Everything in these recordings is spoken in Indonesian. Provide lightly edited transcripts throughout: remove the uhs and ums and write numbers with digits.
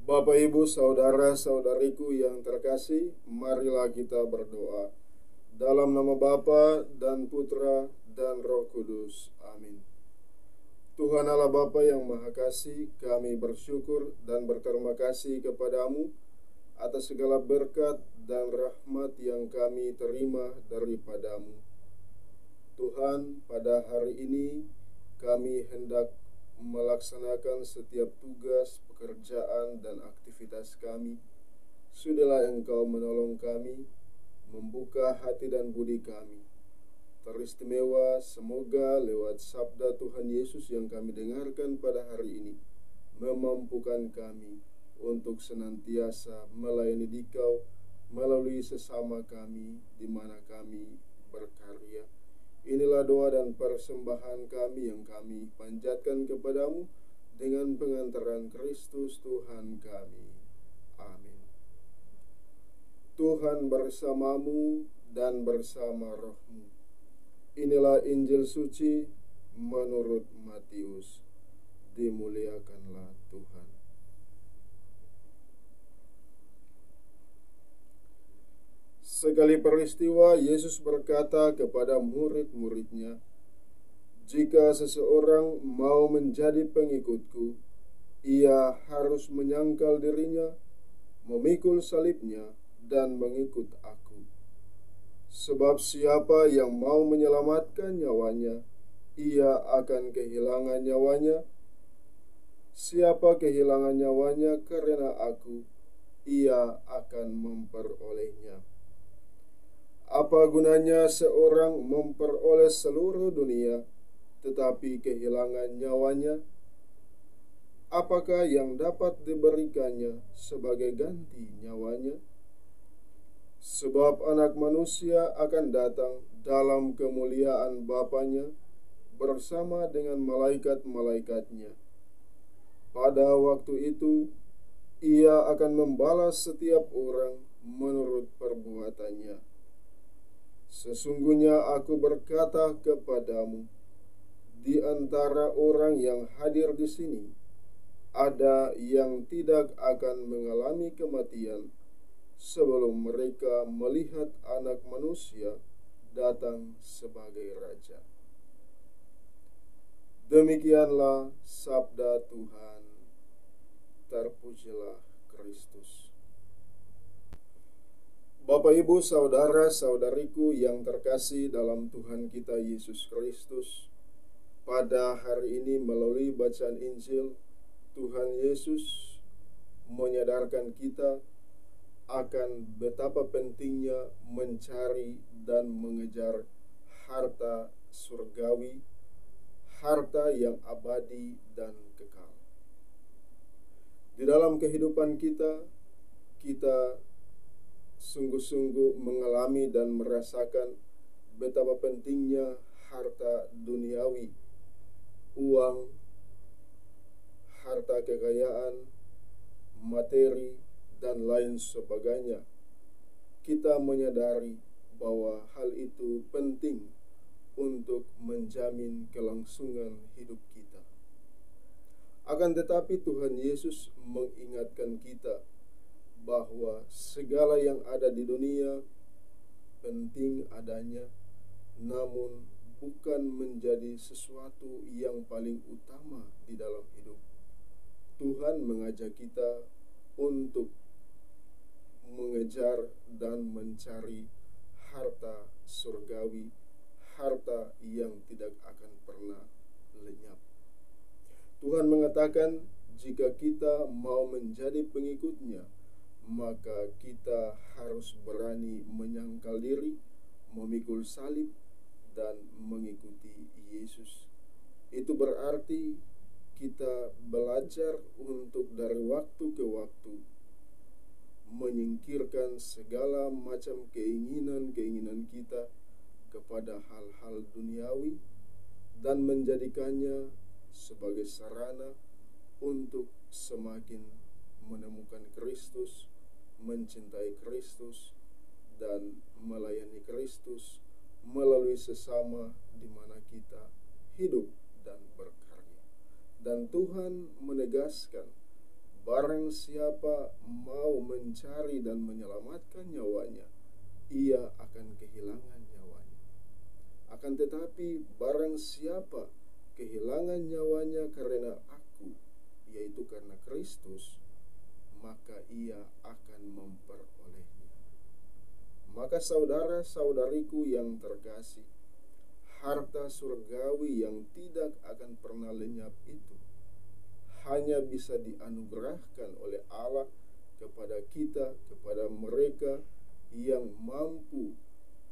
Bapak, Ibu, saudara-saudariku yang terkasih, marilah kita berdoa. Dalam nama Bapa dan Putra dan Roh Kudus. Amin. Tuhan Allah Bapa yang Maha Kasih, kami bersyukur dan berterima kasih kepadamu atas segala berkat dan rahmat yang kami terima daripadamu. Tuhan, pada hari ini kami hendak melaksanakan setiap tugas, pekerjaan, dan aktivitas kami. Sudahlah Engkau menolong kami, membuka hati dan budi kami. Teristimewa semoga lewat sabda Tuhan Yesus yang kami dengarkan pada hari ini, memampukan kami untuk senantiasa melayani Dikau melalui sesama kami di mana kami berkarya. Inilah doa dan persembahan kami yang kami panjatkan kepadamu dengan pengantaran Kristus Tuhan kami. Amin. Tuhan bersamamu dan bersama rohmu. Inilah Injil suci menurut Matius. Dimuliakanlah Tuhan. Sekali peristiwa, Yesus berkata kepada murid-muridnya, "Jika seseorang mau menjadi pengikutku, ia harus menyangkal dirinya, memikul salibnya, dan mengikut aku. Sebab siapa yang mau menyelamatkan nyawanya, ia akan kehilangan nyawanya. Siapa kehilangan nyawanya karena aku, ia akan memperolehnya. Apa gunanya seorang memperoleh seluruh dunia, tetapi kehilangan nyawanya? Apakah yang dapat diberikannya sebagai ganti nyawanya? Sebab Anak Manusia akan datang dalam kemuliaan Bapanya bersama dengan malaikat-malaikatnya. Pada waktu itu, Ia akan membalas setiap orang menurut perbuatannya. Sesungguhnya aku berkata kepadamu, di antara orang yang hadir di sini, ada yang tidak akan mengalami kematian sebelum mereka melihat Anak Manusia datang sebagai Raja." Demikianlah sabda Tuhan. Terpujilah Kristus. Bapak, Ibu, saudara-saudariku yang terkasih dalam Tuhan kita Yesus Kristus, pada hari ini melalui bacaan Injil, Tuhan Yesus menyadarkan kita akan betapa pentingnya mencari dan mengejar harta surgawi, harta yang abadi dan kekal. Di dalam kehidupan kita sungguh-sungguh mengalami dan merasakan betapa pentingnya harta duniawi, uang, harta kekayaan, materi, dan lain sebagainya. Kita menyadari bahwa hal itu penting untuk menjamin kelangsungan hidup kita. Akan tetapi Tuhan Yesus mengingatkan kita bahwa segala yang ada di dunia penting adanya, namun bukan menjadi sesuatu yang paling utama di dalam hidup. Tuhan mengajak kita untuk mengejar dan mencari harta surgawi, harta yang tidak akan pernah lenyap. Tuhan mengatakan, jika kita mau menjadi pengikutnya, maka kita harus berani menyangkal diri, memikul salib, dan mengikuti Yesus. Itu berarti kita belajar untuk dari waktu ke waktu menyingkirkan segala macam keinginan-keinginan kita kepada hal-hal duniawi dan menjadikannya sebagai sarana untuk semakin menemukan Kristus, mencintai Kristus, dan melayani Kristus melalui sesama di mana kita hidup dan berkarya. Dan Tuhan menegaskan barang siapa mau mencari dan menyelamatkan nyawanya, ia akan kehilangan nyawanya. Akan tetapi barang siapa kehilangan nyawanya karena aku, yaitu karena Kristus, maka ia akan memperolehnya. Maka saudara-saudariku yang terkasih, harta surgawi yang tidak akan pernah lenyap itu hanya bisa dianugerahkan oleh Allah kepada kita, kepada mereka yang mampu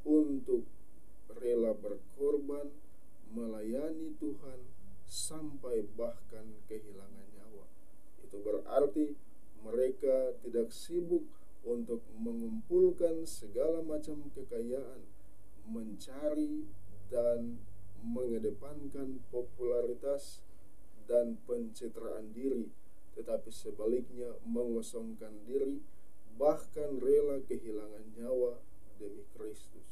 untuk rela berkorban, melayani Tuhan sampai bahkan kehilangan nyawa. Itu berarti mereka tidak sibuk untuk mengumpulkan segala macam kekayaan, mencari dan mengedepankan popularitas dan pencitraan diri, tetapi sebaliknya mengosongkan diri, bahkan rela kehilangan nyawa demi Kristus.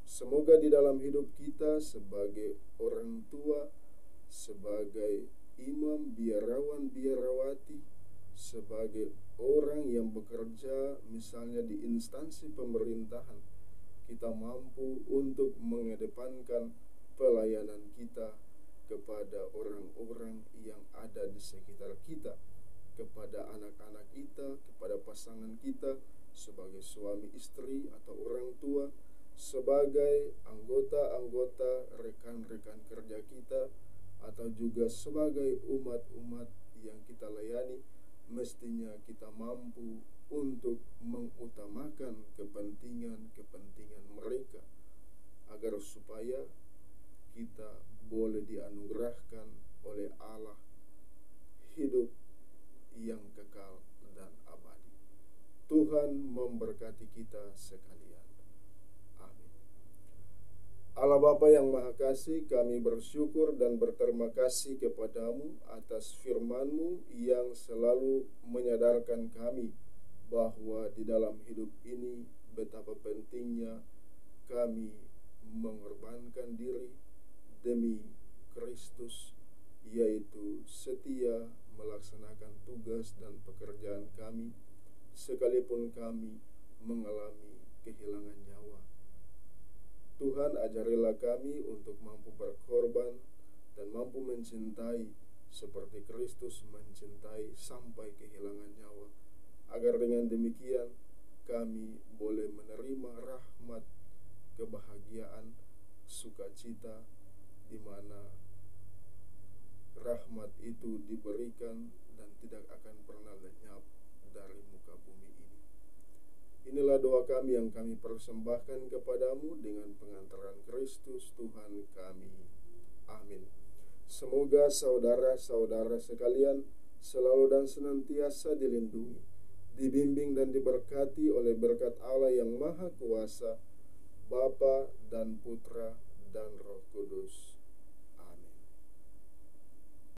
Semoga di dalam hidup kita sebagai orang tua, sebagai imam, biarawan, biarawati, sebagai orang yang bekerja misalnya di instansi pemerintahan, kita mampu untuk mengedepankan pelayanan kita kepada orang-orang yang ada di sekitar kita, kepada anak-anak kita, kepada pasangan kita, sebagai suami istri atau orang tua, sebagai anggota-anggota rekan-rekan kerja kita, atau juga sebagai umat-umat yang kita layani. Mestinya kita mampu untuk mengutamakan kepentingan mereka, agar supaya kita boleh dianugerahkan oleh Allah hidup yang kekal dan abadi. Tuhan memberkati kita sekalian. Amin. Allah Bapa yang Maha Kasih, kami bersyukur dan berterima kasih kepadamu atas firman-Mu yang selalu menyadarkan kami bahwa di dalam hidup ini betapa pentingnya kami mengorbankan diri demi Kristus, yaitu setia melaksanakan tugas dan pekerjaan kami, sekalipun kami mengalami kehilangan nyawa. Tuhan, ajarilah kami untuk mampu berkorban dan mampu mencintai seperti Kristus mencintai sampai kehilangan nyawa, agar dengan demikian kami boleh menerima rahmat, kebahagiaan, sukacita, di mana rahmat itu diberikan dan tidak akan pernah lenyap dari muka bumi ini. Inilah doa kami yang kami persembahkan kepadamu dengan pengantaran Kristus Tuhan kami. Amin. Semoga saudara-saudara sekalian selalu dan senantiasa dilindungi, dibimbing dan diberkati oleh berkat Allah yang Maha Kuasa, Bapa dan Putra dan Roh Kudus.